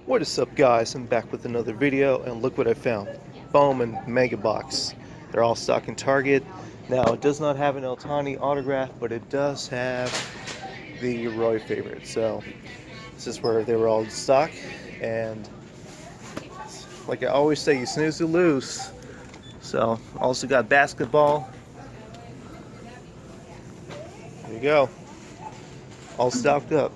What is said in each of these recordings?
What is up, guys? I'm back with another video, and look what I found. Bowman Mega Box. They're all stock in Target. Now, it does not have an Ohtani autograph, but it does have the Roy favorite. So, this is where they were all in stock. And, like I always say, you snooze, you lose. So, also got basketball. There you go. All stocked up.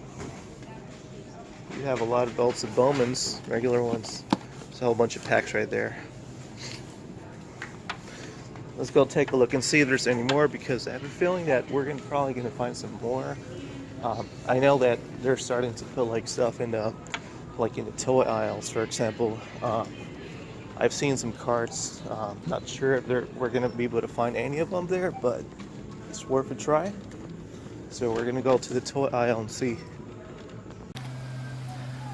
You have a lot of belts of Bowman's, regular ones. There's a whole bunch of packs right there. Let's go take a look and see if there's any more, because I have a feeling that we're probably gonna find some more. I know that they're starting to put like stuff in the toy aisles, for example. I've seen some carts. Not sure if we're gonna be able to find any of them there, but it's worth a try. So we're gonna go to the toy aisle and see.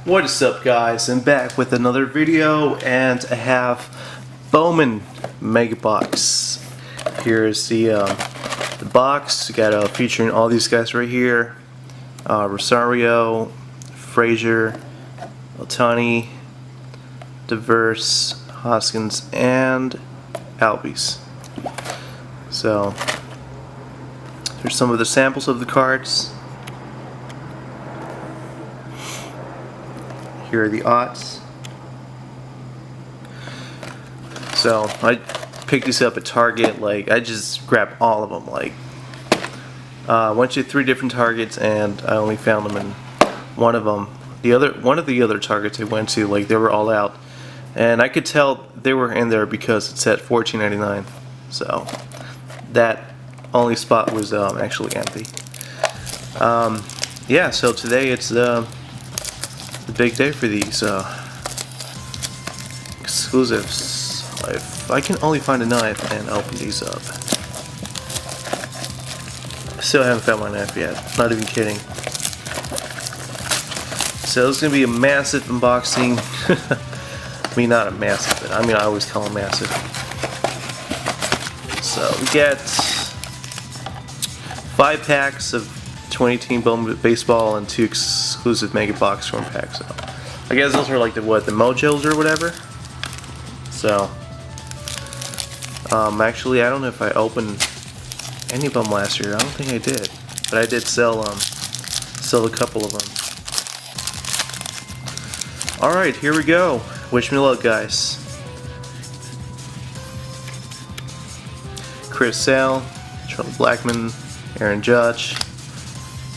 What is up, guys? I'm back with another video, and I have Bowman Mega Box. Here's the box. We got featuring all these guys right here: Rosario, Frazier, Ohtani, Diverse, Hoskins, and Albies. So here's some of the samples of the cards. Here are the odds. So I picked these up at Target. Like, I just grabbed all of them. Like, went to 3 different Targets, and I only found them in one of them. One of the other Targets I went to, like, they were all out, and I could tell they were in there because it said $14.99. So that only spot was actually empty. Yeah. So today it's the big day for these exclusives. If I can only find a knife and open these up. I still haven't found my knife yet. Not even kidding. So it's gonna be a massive unboxing. I mean, not a massive, but I mean, I always call them massive. So we get 5 packs of 2018 Bowman baseball and 2 exclusive Mega Box form packs. So I guess those are like the Mojos or whatever. So actually, I don't know if I opened any of them last year. I don't think I did, but I did sell a couple of them. All right, here we go. Wish me luck, guys. Chris Sale, Charlie Blackmon, Aaron Judge,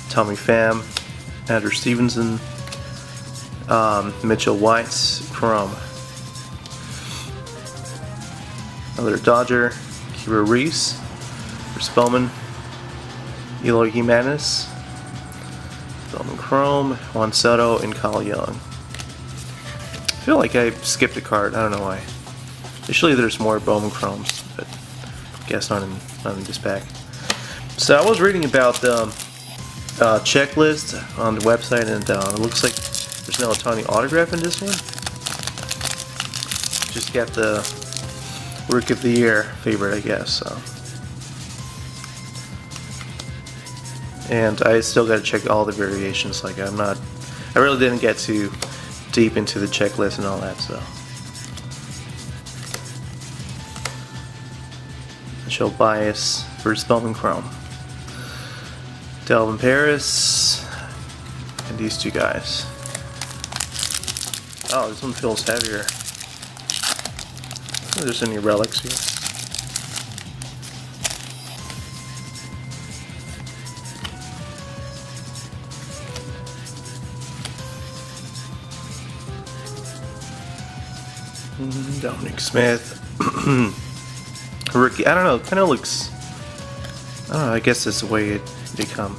Tommy Pham, Andrew Stevenson, Mitchell White's Chrome, another Dodger, Kira Reese, Chris Bowman, Eloy Jimenez, Bowman Chrome, Juan Soto, and Kyle Young. I feel like I skipped a card. I don't know why. Usually there's more Bowman Chromes, but I guess not in this pack. So I was reading about the checklist on the website, and it looks like there's no Ohtani autograph in this one. Just got the Rookie of the Year favorite, I guess. So. And I still got to check all the variations. Like, I really didn't get too deep into the checklist and all that. So. Show bias versus Bowman Chrome. Delvin Paris and these 2 guys. Oh, this one feels heavier. Oh, there's any relics here. Dominic Smith. Rookie. I don't know. Kind of looks. I don't know. I guess that's the way they come.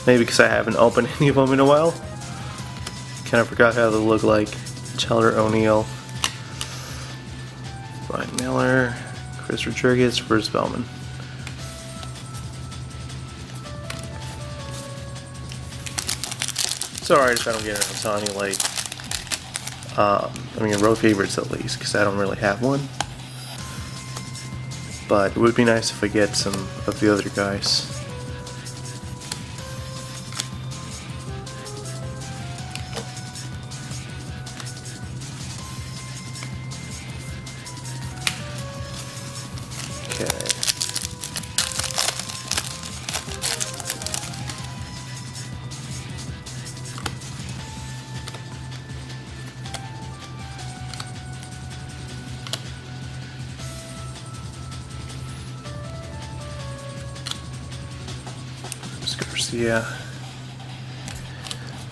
Maybe because I haven't opened any of them in a while. Kind of forgot how they look like. Chandler O'Neill, Brian Miller, Chris Rodriguez, Bruce Bowman. It's alright if I don't get an Ohtani, like, I mean, road favorites at least, because I don't really have one. But it would be nice if I get some of the other guys. So yeah.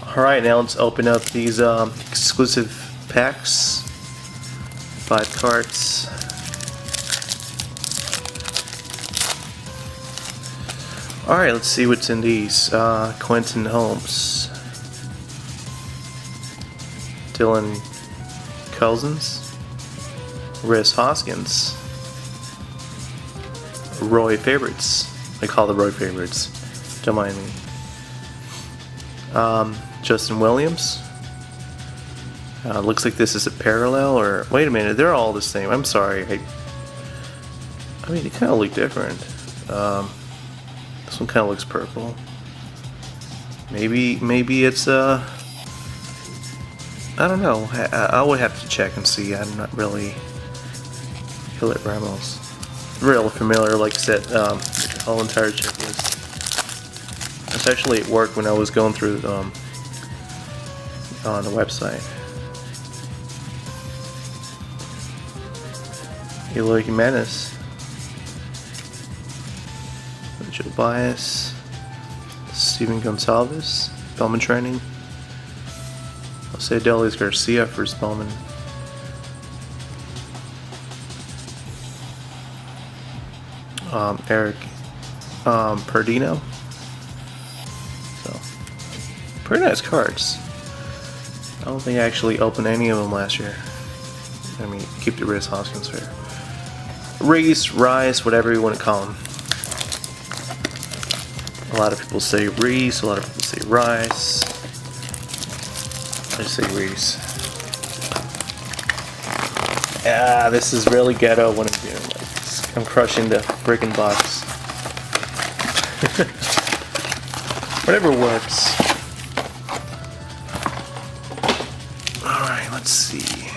Alright, now let's open up these exclusive packs. 5 cards. Alright, let's see what's in these. Quentin Holmes. Dylan Cousins. Rhys Hoskins. Roy Favorites. I call the Roy Favorites. Don't mind me. Justin Williams. Looks like this is a parallel, or wait a minute, they're all the same. I'm sorry. I mean, they kind of look different. This one kind of looks purple. Maybe it's I don't know. I would have to check and see. I'm not really Hillet Ramos. Real familiar, like I said, the whole entire checklist. It's actually at work when I was going through on the website. Eloy Jimenez. Joe Bias. Steven Gonsalves. Bowman training. Jose Delis Garcia for Bowman. Eric Perdino. So, pretty nice cards. I don't think I actually opened any of them last year. I mean, keep the Rhys Hoskins here. Reese, Rice, whatever you want to call him. A lot of people say Reese, a lot of people say Rice. I just say Reese. Ah, this is really ghetto when I'm doing like I'm crushing the freaking box. Whatever works. Alright, let's see.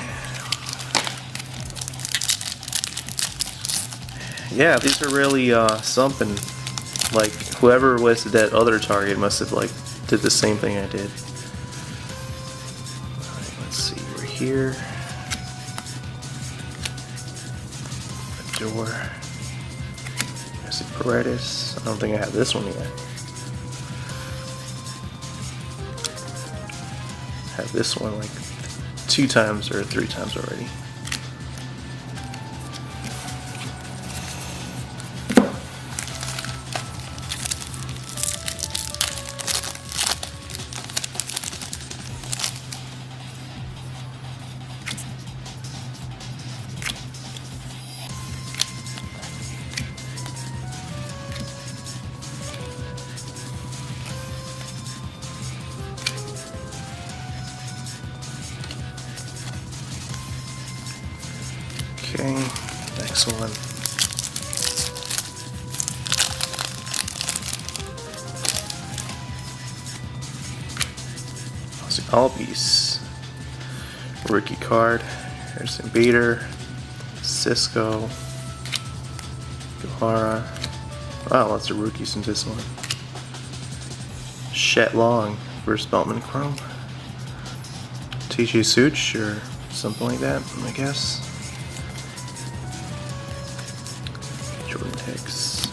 Yeah, these are really something. Like, whoever was that other target must have, like, did the same thing I did. Alright, let's see. We're here. Door. There's a Paredes. I don't think I have this one yet. I have this one, like, 2 times or 3 times already. Okay, next one. Albies. Rookie card. Harrison Bader. Cisco. Gohara. Wow, lots of rookies in this one. Shet Long versus Bowman Chrome. TJ Such or something like that, I guess. Jordan Hicks.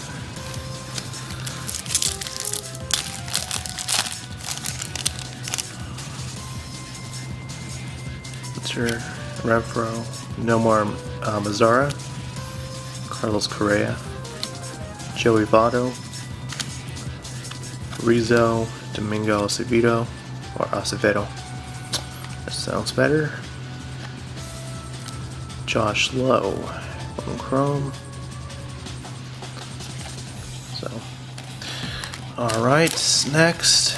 Mr. Renfro. Nomar Mazzara. Carlos Correa. Joey Votto. Rizzo. Domingo Acevedo. Or Acevedo. That sounds better. Josh Lowe. Chrome. So, alright, next.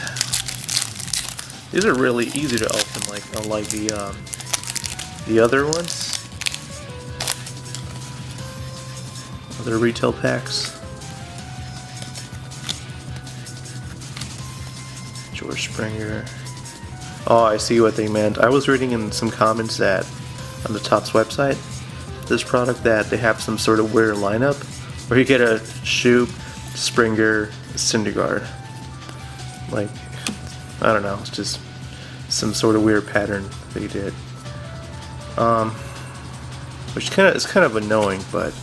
These are really easy to open, like unlike the other ones. Other retail packs. George Springer. Oh, I see what they meant. I was reading in some comments that on the Topps website, this product, that they have some sort of weird lineup where you get a Shoop, Springer, Syndergaard. Like, I don't know, it's just some sort of weird pattern they did. Which is kind of annoying, but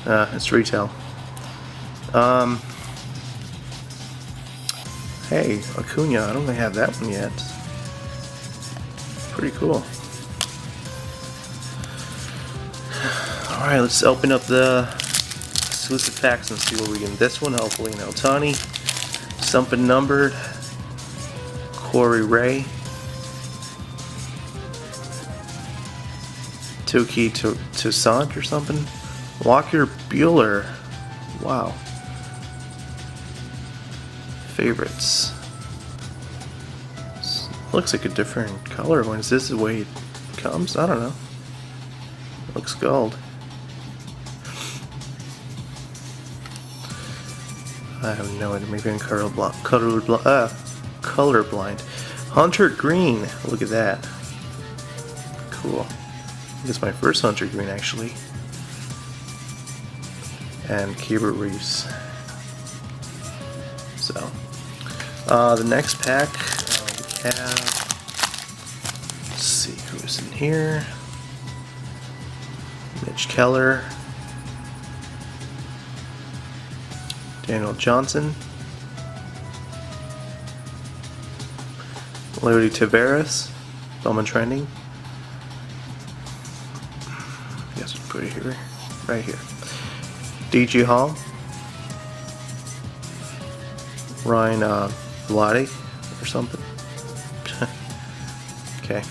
it's retail. Hey, Acuna, I don't think I have that one yet. Pretty cool. Alright, let's open up the exclusive packs and see what we get. This one, hopefully an Ohtani. Something numbered. Corey Ray. Tuki Toussaint or something. Walker Buehler. Wow. Favorites. Looks like a different color one. Is this the way it comes? I don't know. It looks gold. I have no idea. Maybe I'm colorblind. Hunter Green. Look at that. Cool. I think it's my first Hunter Green actually. And Keibert Reeves. So, the next pack we have. Let's see who's in here. Mitch Keller. Daniel Johnson. Leody Taveras. Bowman trending. I guess we'll put it here. Right here. DG Hall. Ryan Vlade or something. Okay.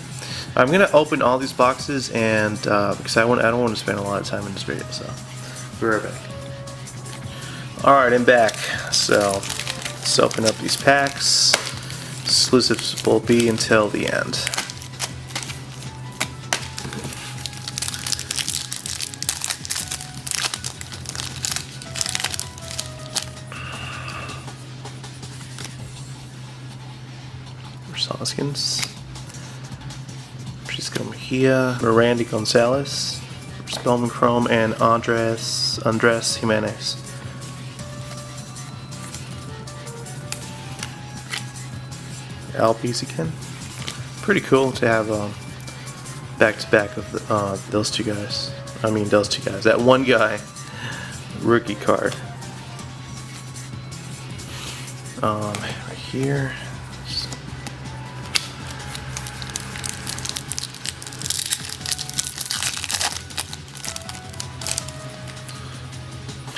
I'm gonna open all these boxes and because I don't want to spend a lot of time in this video, so be right back. Alright, I'm back. So let's open up these packs. Exclusives will be until the end. Hoskins, Francisco Mejia, Miranda Gonzalez, Bowman Chrome, and Andres Jimenez. Albies again. Pretty cool to have back-to-back of those two guys. I mean, those two guys. That one guy, rookie card. Right here.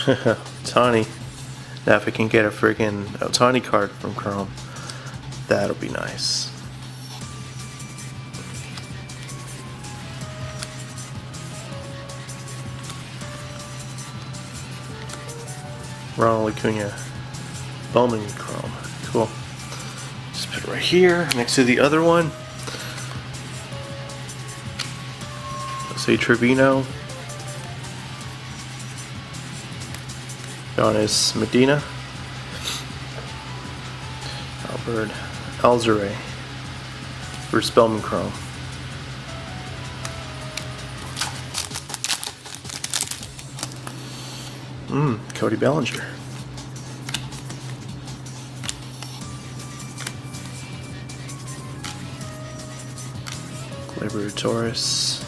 Ohtani. Now if I can get a friggin' Ohtani card from Chrome, that'll be nice. Ronald Acuna. Bowman Chrome. Cool. Just put it right here next to the other one. Let's say Trevino. Jonas Medina, Albert Alzare for Bowman Chrome. Cody Bellinger. Gleyber Torres,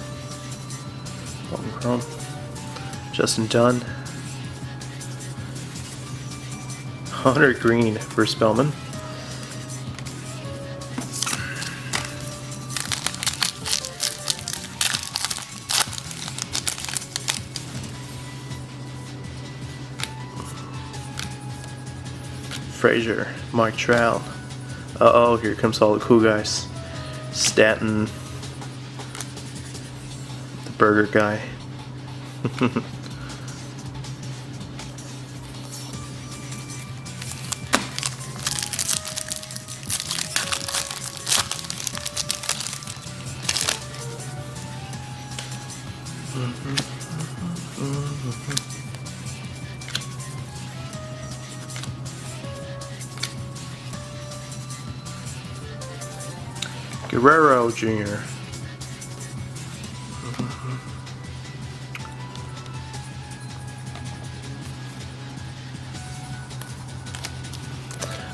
Bowman Chrome. Justin Dunn. Hunter Green for Spellman. Frazier, Mike Trout. Uh-oh, here comes all the cool guys. Stanton. The burger guy. Guerrero Jr.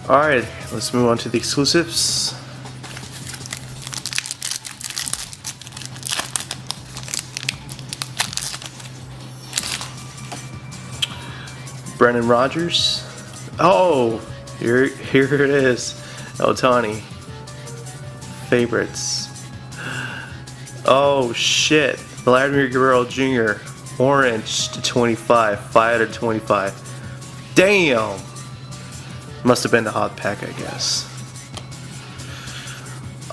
Alright, let's move on to the exclusives. Brendan Rodgers. Oh, Here it is. Ohtani. Favorites. Oh shit. Vladimir Guerrero Jr. Orange to 25. 5 out of 25. Damn! Must have been the hot pack, I guess.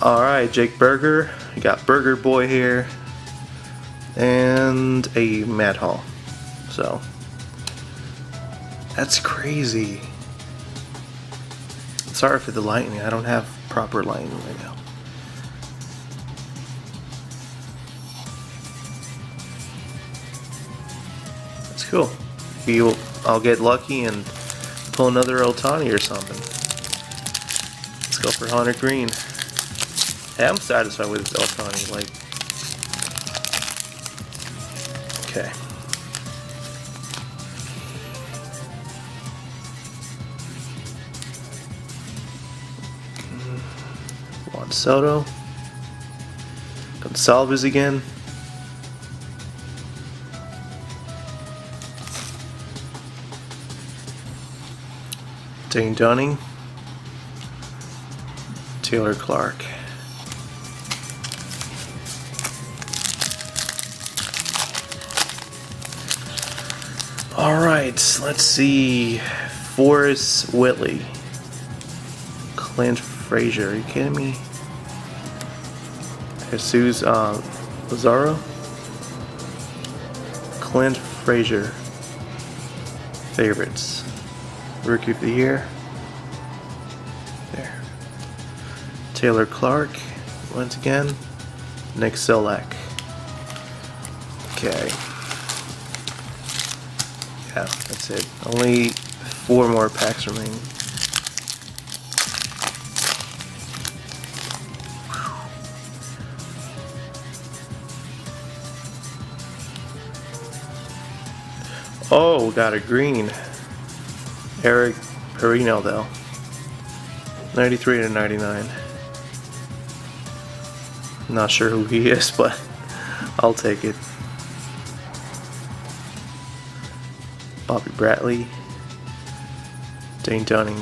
Alright, Jake Burger. We got Burger Boy here. And a Matt Hall. So, that's crazy. Sorry for the lighting. I don't have proper lighting right now. That's cool. Maybe I'll get lucky and pull another Ohtani or something. Let's go for Hunter Green. Hey, I'm satisfied with Ohtani. Like, okay. Juan Soto. Gonsalves again. Dane Dunning. Taylor Clark. Alright, let's see. Forrest Whitley. Clint Frazier. Are you kidding me? Jesus Lazaro. Clint Frazier. Favorites. Rookie of the Year. There. Taylor Clark. Once again. Nick Solak. Okay. Yeah, that's it. Only 4 more packs remaining. Oh, we got a green. Eric Perino, though. 93 to 99. Not sure who he is, but I'll take it. Bobby Bradley. Dane Dunning.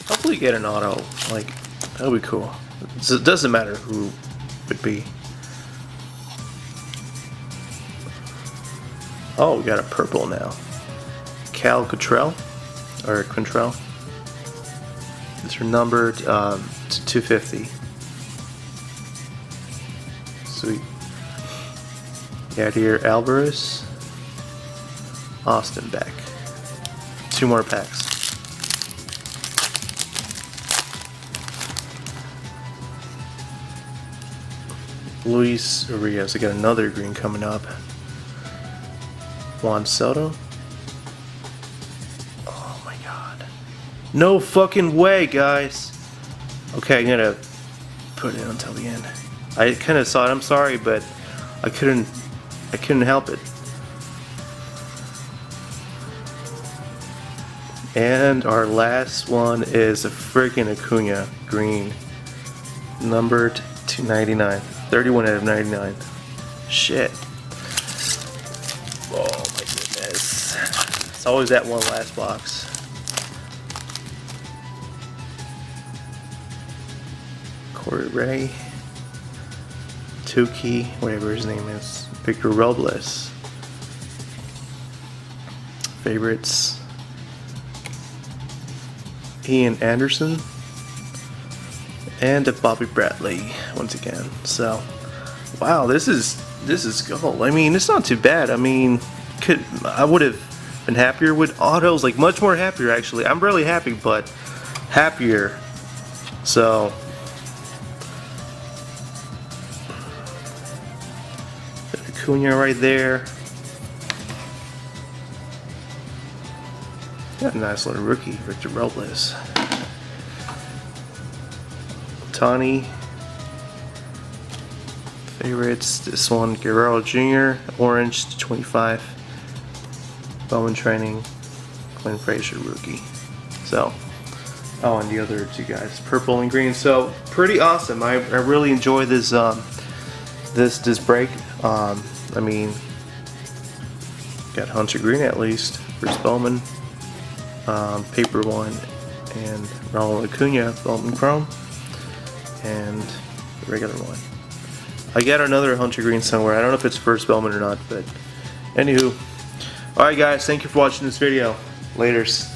Hopefully get an auto. Like, that would be cool. It doesn't matter who it would be. Oh, we got a purple now. Cal Quantrill. Or Quantrill. These are numbered to 250. Sweet. Yadier Alvarez. Austin Beck. 2 more packs. Luis Urias. I got another green coming up. Juan Soto. Oh my god. No fucking way, guys. Okay, I'm gonna put it until the end. I kind of saw it. I'm sorry, but I couldn't help it. And our last one is a freaking Acuna green, numbered to 99, 31 out of 99. Shit. Oh my goodness. It's always that one last box. Corey Ray. Tuki, whatever his name is. Victor Robles. Favorites. Ian Anderson. And a Bobby Bradley once again. So, wow, this is gold. I mean, it's not too bad. I mean, I would have been happier with autos, like much more happier actually. I'm really happy, but happier. So, Acuna right there. Got a nice little rookie, Victor Robles. Ohtani. Favorites, this one, Guerrero Jr., orange to 25. Bowman training, Clint Frazier rookie. So, oh, and the other 2 guys, purple and green. So, pretty awesome. I really enjoy this this break. I mean, Got Hunter Green at least. Bruce Bowman. Paper one. And Ronald Acuna, Bowman Chrome. And the regular one. I got another Hunter Green somewhere. I don't know if it's first Bowman or not, but anywho. Alright guys, thank you for watching this video. Laters.